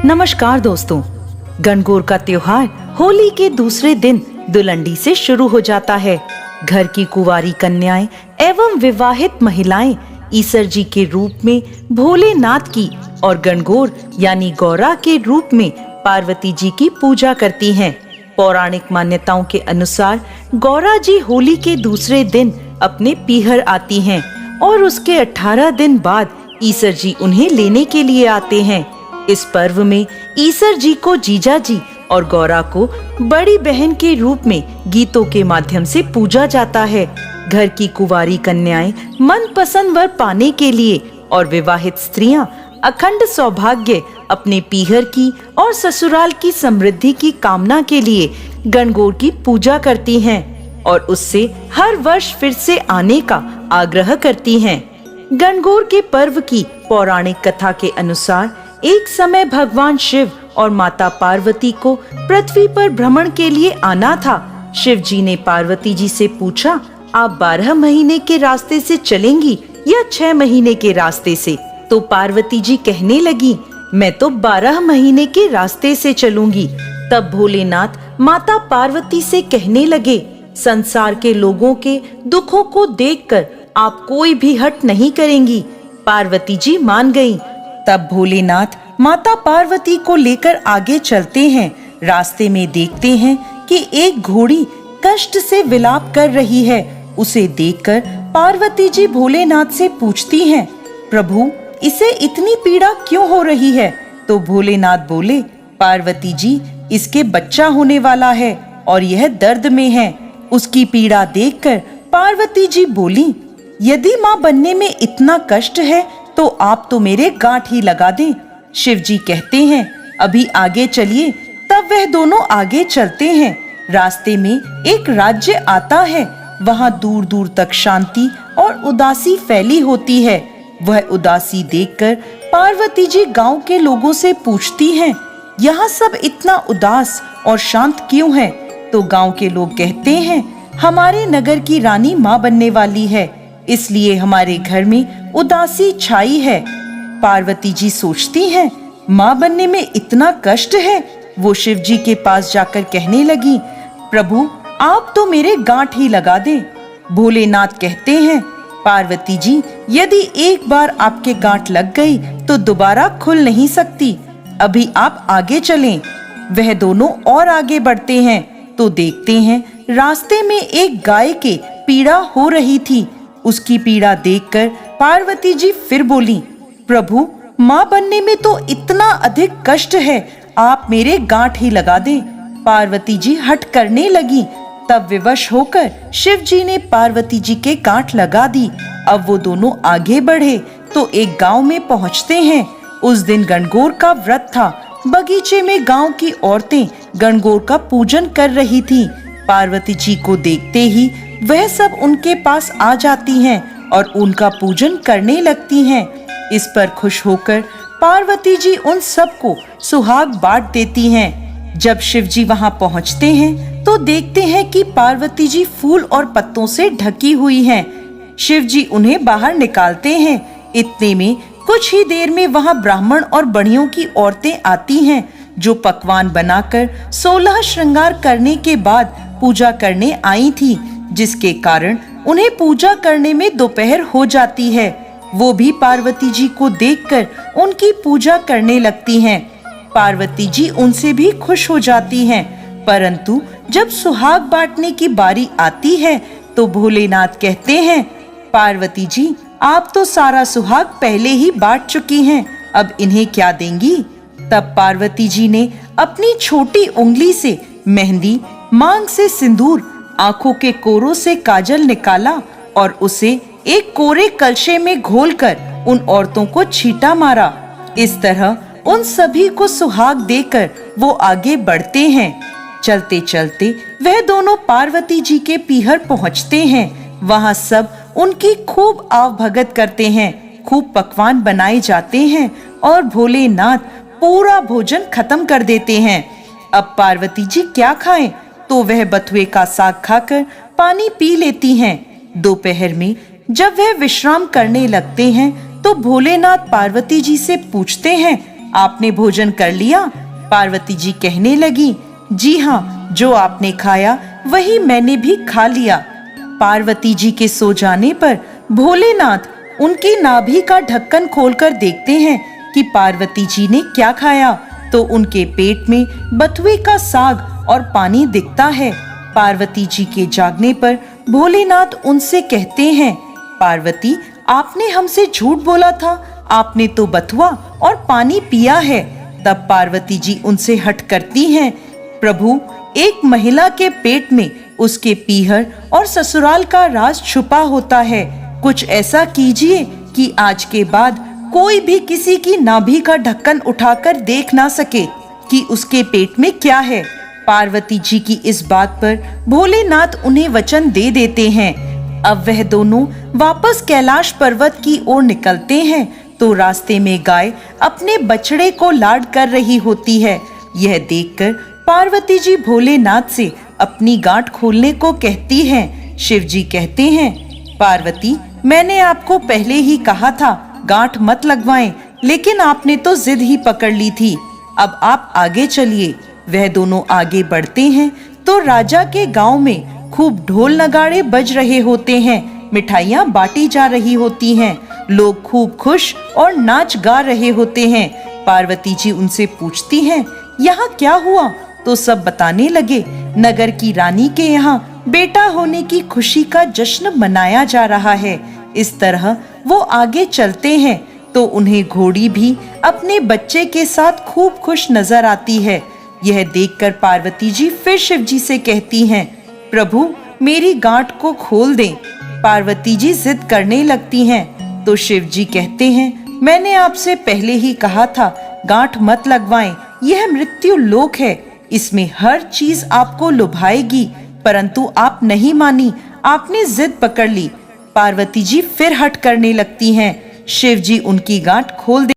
नमस्कार दोस्तों। गणगौर का त्योहार होली के दूसरे दिन दुलंडी से शुरू हो जाता है। घर की कुंवारी कन्याएं एवं विवाहित महिलाएं ईसर जी के रूप में भोलेनाथ की और गणगौर यानी गौरा के रूप में पार्वती जी की पूजा करती हैं। पौराणिक मान्यताओं के अनुसार गौरा जी होली के दूसरे दिन अपने पीहर आती हैं और उसके 18 दिन बाद ईसर जी उन्हें लेने के लिए आते हैं। इस पर्व में ईसर जी को जीजा जी और गौरा को बड़ी बहन के रूप में गीतों के माध्यम से पूजा जाता है। घर की कुंवारी कन्याएं मनपसंद वर पाने के लिए और विवाहित स्त्रियां अखंड सौभाग्य, अपने पीहर की और ससुराल की समृद्धि की कामना के लिए गणगौर की पूजा करती हैं और उससे हर वर्ष फिर से आने का आग्रह करती हैं। गणगौर के पर्व की पौराणिक कथा के अनुसार एक समय भगवान शिव और माता पार्वती को पृथ्वी पर भ्रमण के लिए आना था। शिव जी ने पार्वती जी से पूछा, आप 12 महीने के रास्ते से चलेंगी या 6 महीने के रास्ते से? तो पार्वती जी कहने लगी, मैं तो 12 महीने के रास्ते से चलूंगी। तब भोलेनाथ माता पार्वती से कहने लगे, संसार के लोगों के दुखों को देखकर आप कोई भी हट नहीं करेंगी। पार्वती जी मान गईं। तब भोलेनाथ माता पार्वती को लेकर आगे चलते हैं। रास्ते में देखते हैं कि एक घोड़ी कष्ट से विलाप कर रही है। उसे देखकर पार्वती जी भोलेनाथ से पूछती हैं, प्रभु इसे इतनी पीड़ा क्यों हो रही है? तो भोलेनाथ बोले, पार्वती जी इसके बच्चा होने वाला है और यह दर्द में है। उसकी पीड़ा देखकर पार्वती जी बोली, यदि माँ बनने में इतना कष्ट है तो आप तो मेरे गांठ ही लगा दें। शिव जी कहते हैं, अभी आगे चलिए। तब वह दोनों आगे चलते हैं। रास्ते में एक राज्य आता है। वहाँ दूर दूर तक शांति और उदासी फैली होती है। वह उदासी देखकर पार्वती जी गांव के लोगों से पूछती हैं, यहाँ सब इतना उदास और शांत क्यों है? तो गांव के लोग कहते हैं, हमारे नगर की रानी माँ बनने वाली है, इसलिए हमारे घर में उदासी छाई है। पार्वती जी सोचती हैं, माँ बनने में इतना कष्ट है। वो शिव जी के पास जाकर कहने लगी, प्रभु आप तो मेरे गांठ ही लगा दें। भोलेनाथ कहते हैं, पार्वती जी यदि एक बार आपके गांठ लग गई तो दोबारा खुल नहीं सकती। अभी आप आगे चलें। वह दोनों और आगे बढ़ते हैं तो देखते हैं रास्ते में एक गाय के पीड़ा हो रही थी। उसकी पीड़ा देखकर पार्वती जी फिर बोली, प्रभु माँ बनने में तो इतना अधिक कष्ट है, आप मेरे गांठ ही लगा दें। पार्वती जी हठ करने लगी। तब विवश होकर शिव जी ने पार्वती जी के गांठ लगा दी। अब वो दोनों आगे बढ़े तो एक गांव में पहुंचते हैं। उस दिन गणगौर का व्रत था। बगीचे में गांव की औरतें गणगौर का पूजन कर रही थी। पार्वती जी को देखते ही वह सब उनके पास आ जाती हैं और उनका पूजन करने लगती हैं। इस पर खुश होकर पार्वती जी उन सबको सुहाग बांट देती हैं। जब शिव जी वहां पहुंचते हैं तो देखते हैं कि पार्वती जी फूल और पत्तों से ढकी हुई हैं। शिव जी उन्हें बाहर निकालते हैं। इतने में कुछ ही देर में वहां ब्राह्मण और बढ़ियों की औरतें आती हैं, जो पकवान बनाकर 16 श्रृंगार करने के बाद पूजा करने आई थी, जिसके कारण उन्हें पूजा करने में दोपहर हो जाती है। वो भी पार्वती जी को देखकर उनकी पूजा करने लगती हैं। पार्वती जी उनसे भी खुश हो जाती हैं, परंतु जब सुहाग बांटने की बारी आती है तो भोलेनाथ कहते हैं, पार्वती जी आप तो सारा सुहाग पहले ही बांट चुकी हैं, अब इन्हें क्या देंगी? तब पार्वती जी ने अपनी छोटी उंगली से मेहंदी, मांग से सिंदूर, आंखों के कोरों से काजल निकाला और उसे एक कोरे कलशे में घोलकर उन औरतों को छींटा मारा। इस तरह उन सभी को सुहाग देकर वो आगे बढ़ते हैं। चलते चलते वह दोनों पार्वती जी के पीहर पहुंचते हैं। वहां सब उनकी खूब आवभगत करते हैं। खूब पकवान बनाए जाते हैं और भोलेनाथ पूरा भोजन खत्म कर देते हैं। अब पार्वती जी क्या खाएं? तो वह बथुए का साग खाकर पानी पी लेती हैं। दोपहर में जब वह विश्राम करने लगते हैं तो भोलेनाथ पार्वती जी से पूछते हैं, आपने भोजन कर लिया? पार्वती जी कहने लगी, जी हाँ, जो आपने खाया वही मैंने भी खा लिया। पार्वती जी के सो जाने पर भोलेनाथ उनकी नाभि का ढक्कन खोलकर देखते हैं कि पार्वती जी ने क्या खाया, तो उनके पेट में बथुए का साग और पानी दिखता है। पार्वती जी के जागने पर भोलेनाथ उनसे कहते हैं, पार्वती, आपने हमसे झूठ बोला था, आपने तो बथुआ और पानी पिया है। तब पार्वती जी उनसे हट करती हैं, प्रभु, एक महिला के पेट में उसके पीहर और ससुराल का राज छुपा होता है। कुछ ऐसा कीजिए कि आज के बाद कोई भी किसी की नाभि का ढक्कन उठाकर देख ना सके कि उसके पेट में क्या है। पार्वती जी की इस बात पर भोलेनाथ उन्हें वचन दे देते हैं। अब वह दोनों वापस कैलाश पर्वत की ओर निकलते हैं तो रास्ते में गाय अपने बछड़े को लाड कर रही होती है। यह देखकर पार्वती जी भोलेनाथ से अपनी गांठ खोलने को कहती हैं। शिव जी कहते हैं, पार्वती, मैंने आपको पहले ही कहा था गांठ मत लगवाएं, लेकिन आपने तो जिद ही पकड़ ली थी। अब आप आगे चलिए। वह दोनों आगे बढ़ते हैं तो राजा के गांव में खूब ढोल नगाड़े बज रहे होते हैं, मिठाइयाँ बांटी जा रही होती हैं, लोग खूब खुश और नाच गा रहे होते हैं। पार्वती जी उनसे पूछती हैं, यहाँ क्या हुआ? तो सब बताने लगे, नगर की रानी के यहाँ बेटा होने की खुशी का जश्न मनाया जा रहा है। इस तरह वो आगे चलते हैं तो उन्हें घोड़ी भी अपने बच्चे के साथ खूब खुश नजर आती है। यह देखकर पार्वती जी फिर शिव जी से कहती हैं, प्रभु, मेरी गांठ को खोल दें। पार्वती जी जिद करने लगती हैं तो शिव जी कहते हैं, मैंने आपसे पहले ही कहा था गांठ मत लगवाएं, यह मृत्यु लोक है, इसमें हर चीज आपको लुभाएगी, परंतु आप नहीं मानी, आपने जिद पकड़ ली। पार्वती जी फिर हट करने लगती हैं। शिव जी उनकी गांठ खोल